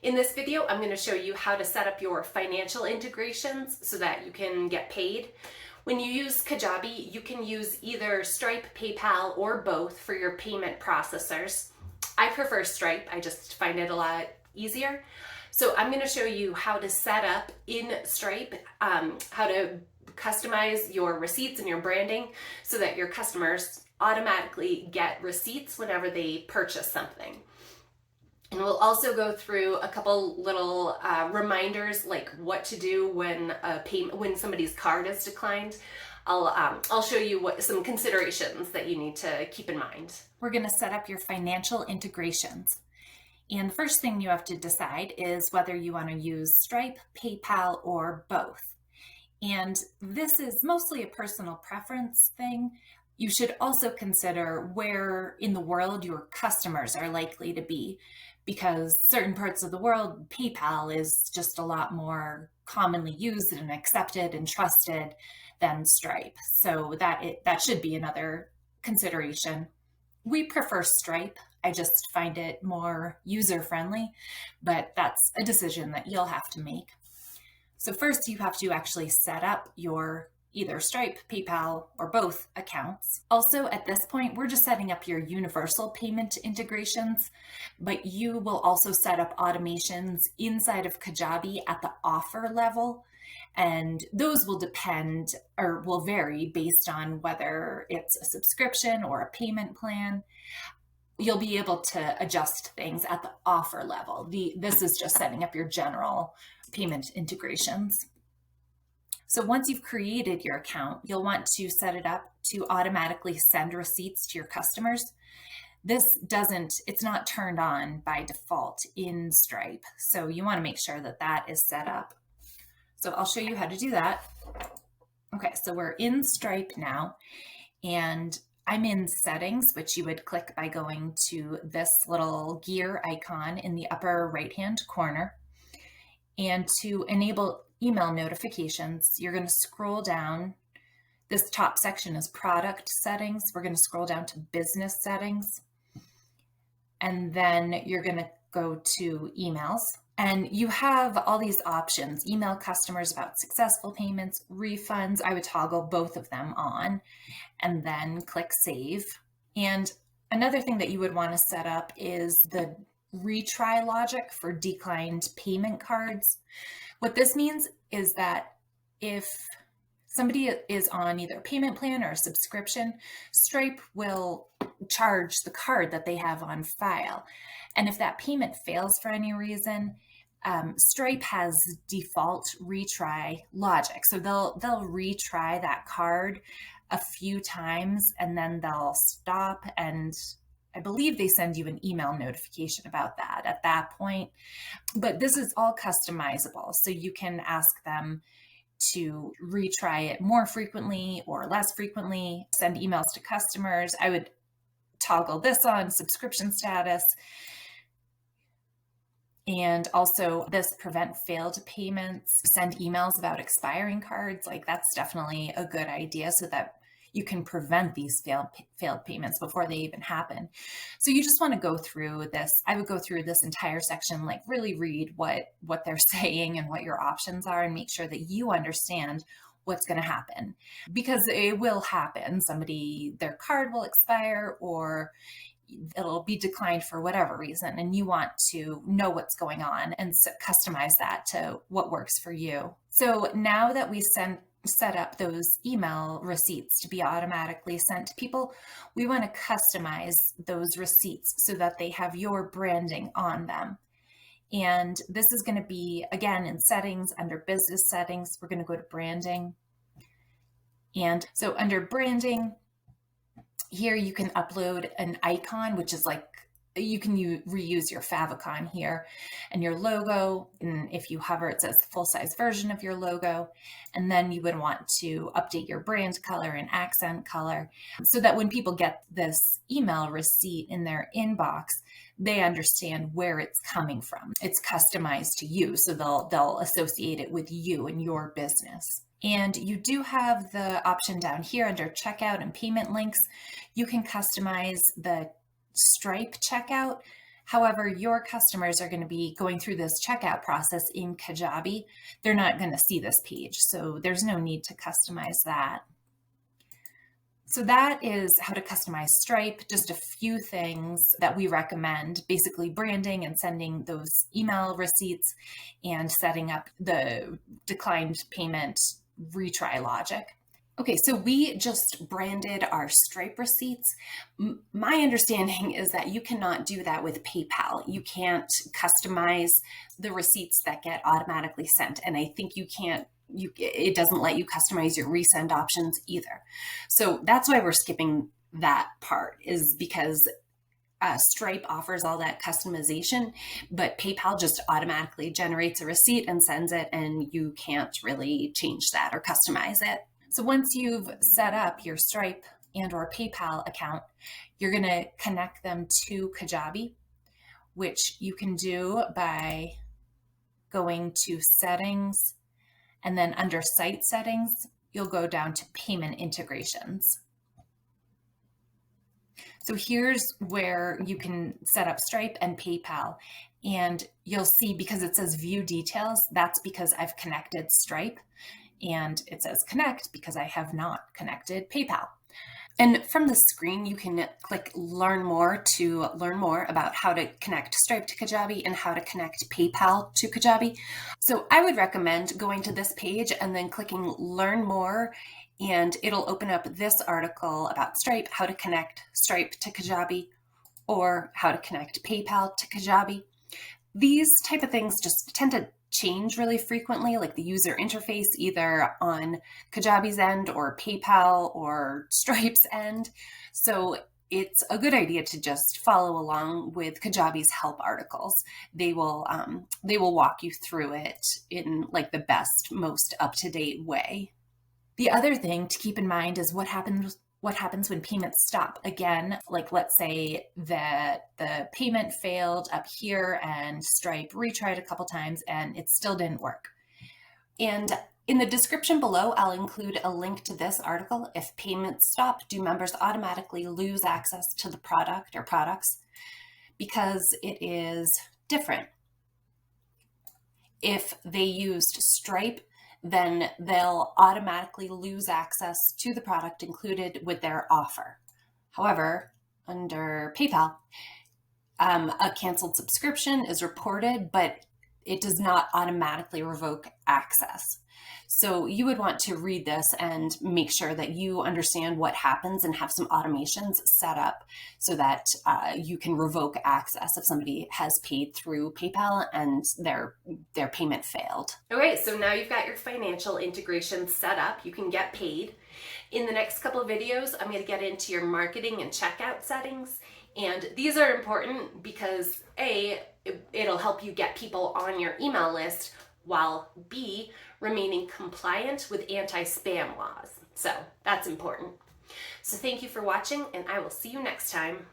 In this video, I'm going to show you how to set up your financial integrations so that you can get paid. When you use Kajabi, you can use either Stripe, PayPal, or both for your payment processors. I prefer Stripe. I just find it a lot easier. So I'm going to show you how to set up in Stripe, how to customize your receipts and your branding so that your customers automatically get receipts whenever they purchase something. And we'll also go through a couple little reminders, like what to do when when somebody's card is declined. I'll show you some considerations that you need to keep in mind. We're going to set up your financial integrations. And the first thing you have to decide is whether you want to use Stripe, PayPal, or both. And this is mostly a personal preference thing. You should also consider where in the world your customers are likely to be, because certain parts of the world, PayPal is just a lot more commonly used and accepted and trusted than Stripe. So that should be another consideration. We prefer Stripe. I just find it more user-friendly, but that's a decision that you'll have to make. So first you have to actually set up your either Stripe, PayPal, or both accounts. Also, at this point, we're just setting up your universal payment integrations, but you will also set up automations inside of Kajabi at the offer level. And those will depend or will vary based on whether it's a subscription or a payment plan. You'll be able to adjust things at the offer level. This is just setting up your general payment integrations. So once you've created your account, you'll want to set it up to automatically send receipts to your customers. It's not turned on by default in Stripe. So you want to make sure that that is set up. So I'll show you how to do that. Okay, so we're in Stripe now, and I'm in settings, which you would click by going to this little gear icon in the upper right-hand corner. And to enable email notifications, you're going to scroll down. This top section is product settings. We're going to scroll down to business settings. And then you're going to go to emails. And you have all these options: email customers about successful payments, refunds. I would toggle both of them on and then click save. And another thing that you would want to set up is the retry logic for declined payment cards. What this means is that if somebody is on either a payment plan or a subscription, Stripe will charge the card that they have on file. And if that payment fails for any reason, Stripe has default retry logic. So they'll retry that card a few times and then they'll stop, and I believe they send you an email notification about that at that point. But this is all customizable. So you can ask them to retry it more frequently or less frequently, send emails to customers. I would toggle this on subscription status. And also this prevent failed payments, send emails about expiring cards. Like, that's definitely a good idea so that you can prevent these failed payments before they even happen. So you just want to go through this. I would go through this entire section, like really read what they're saying and what your options are, and make sure that you understand what's going to happen, because it will happen. Their card will expire, or it'll be declined for whatever reason, and you want to know what's going on and customize that to what works for you. So now that we set up those email receipts to be automatically sent to people, we want to customize those receipts so that they have your branding on them. And this is going to be, again, in settings, under business settings. We're going to go to branding. And so under branding, here you can upload an icon, which is like, you can reuse your favicon here, and your logo. And if you hover, it says the full-size version of your logo. And then you would want to update your brand color and accent color so that when people get this email receipt in their inbox, they understand where it's coming from. It's customized to you, so they'll associate it with you and your business. And you do have the option down here under checkout and payment links. You can customize the Stripe checkout However, your customers are going to be going through this checkout process in Kajabi. They're not going to see this page, so there's no need to customize that. So that is how to customize Stripe, just a few things that we recommend, basically branding and sending those email receipts and setting up the declined payment retry logic. Okay, so we just branded our Stripe receipts. My understanding is that you cannot do that with PayPal. You can't customize the receipts that get automatically sent. And I think it doesn't let you customize your resend options either. So that's why we're skipping that part, is because Stripe offers all that customization, but PayPal just automatically generates a receipt and sends it, and you can't really change that or customize it. So once you've set up your Stripe and or PayPal account, you're going to connect them to Kajabi, which you can do by going to Settings, and then under Site Settings, you'll go down to Payment Integrations. So here's where you can set up Stripe and PayPal, and you'll see, because it says View Details, that's because I've connected Stripe, and it says Connect because I have not connected PayPal. And from the screen, you can click Learn More to learn more about how to connect Stripe to Kajabi and how to connect PayPal to Kajabi. So I would recommend going to this page and then clicking Learn More, and it'll open up this article about Stripe, how to connect Stripe to Kajabi, or how to connect PayPal to Kajabi. These type of things just tend to change really frequently, like the user interface, either on Kajabi's end or PayPal or Stripe's end. So it's a good idea to just follow along with Kajabi's help articles. They will walk you through it in like the best, most up-to-date way. The other thing to keep in mind is what happens when payments stop. Again, like let's say that the payment failed up here and Stripe retried a couple times and it still didn't work. And in the description below, I'll include a link to this article. If payments stop, do members automatically lose access to the product or products? Because it is different. If they used Stripe, then they'll automatically lose access to the product included with their offer. However, under PayPal, a canceled subscription is reported, but it does not automatically revoke access. So you would want to read this and make sure that you understand what happens and have some automations set up so that you can revoke access if somebody has paid through PayPal and their payment failed. Okay, so now you've got your financial integration set up. You can get paid. In the next couple of videos, I'm going to get into your marketing and checkout settings. And these are important because A, it'll help you get people on your email list, while B, remaining compliant with anti-spam laws. So that's important. So thank you for watching, and I will see you next time.